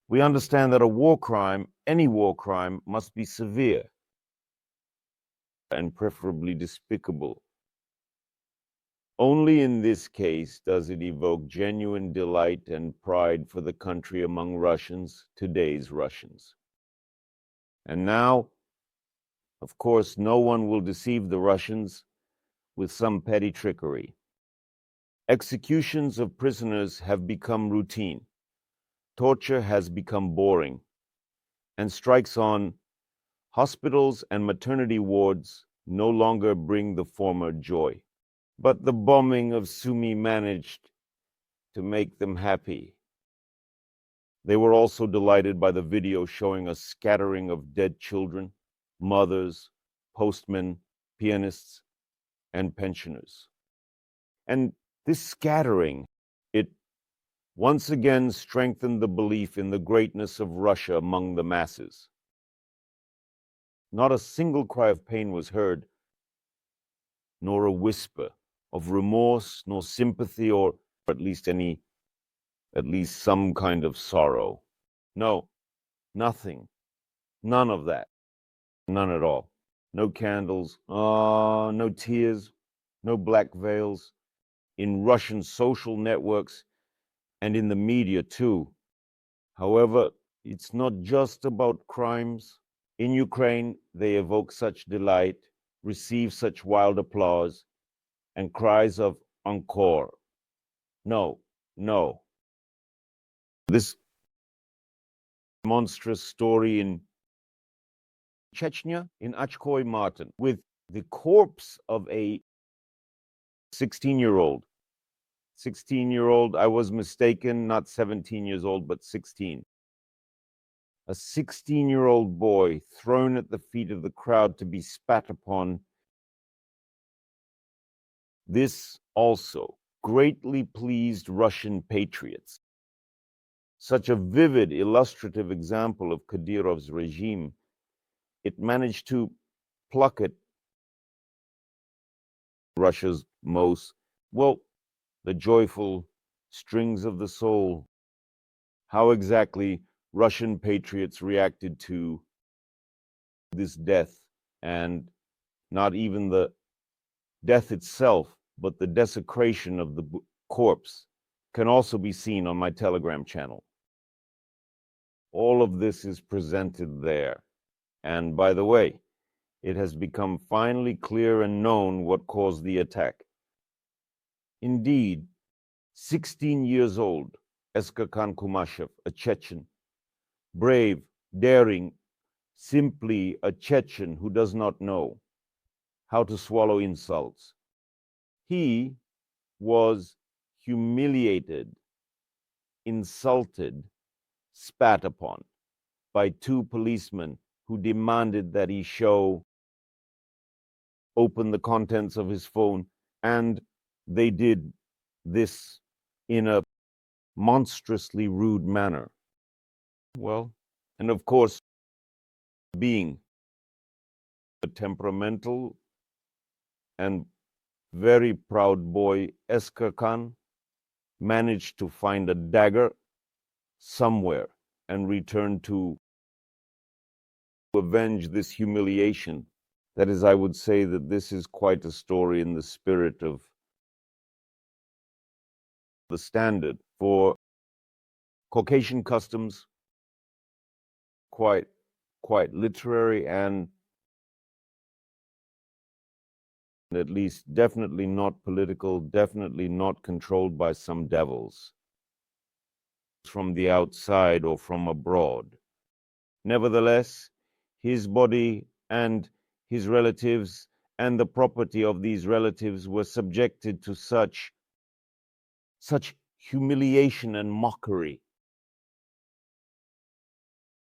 We understand that a war crime, any war crime, must be severe and preferably despicable. Only in this case does it evoke genuine delight and pride for the country among Russians, today's Russians. And now, of course, no one will deceive the Russians with some petty trickery. Executions of prisoners have become routine. Torture has become boring. And strikes on hospitals and maternity wards no longer bring the former joy. But the bombing of Sumy managed to make them happy. They were also delighted by the video showing a scattering of dead children, mothers, postmen, pianists, and pensioners. And this scattering, it once again strengthened the belief in the greatness of Russia among the masses. Not a single cry of pain was heard, nor a whisper of remorse, nor sympathy, or at least some kind of sorrow. No, nothing. None of that. None at all. No candles, no tears, no black veils. In Russian social networks and in the media too. However, it's not just about crimes. In Ukraine, they evoke such delight, receive such wild applause, and cries of encore. No, no. This monstrous story in Chechnya, in Achkoy Martin, with the corpse of a 16-year-old. 16-year-old, I was mistaken, not 17 years old, but 16. A 16-year-old boy thrown at the feet of the crowd to be spat upon. This also greatly pleased Russian patriots. Such a vivid, illustrative example of Kadyrov's regime, it managed to pluck at Russia's most, the joyful strings of the soul. How exactly Russian patriots reacted to this death, and not even the death itself, but the desecration of the corpse, can also be seen on my Telegram channel. All of this is presented there. And by the way, it has become finally clear and known what caused the attack. Indeed, 16 years old, Eskakan Kumashev, a Chechen, brave, daring, simply a Chechen who does not know how to swallow insults. He was humiliated, insulted, spat upon by two policemen who demanded that he open the contents of his phone, and they did this in a monstrously rude manner. Well, and of course, being a temperamental and very proud boy, Esker Khan managed to find a dagger somewhere and return to avenge this humiliation. That is, I would say that this is quite a story in the spirit of the standard for Caucasian customs, quite literary, and at least definitely not political, definitely not controlled by some devils from the outside or from abroad. Nevertheless, his body and his relatives and the property of these relatives were subjected to such humiliation and mockery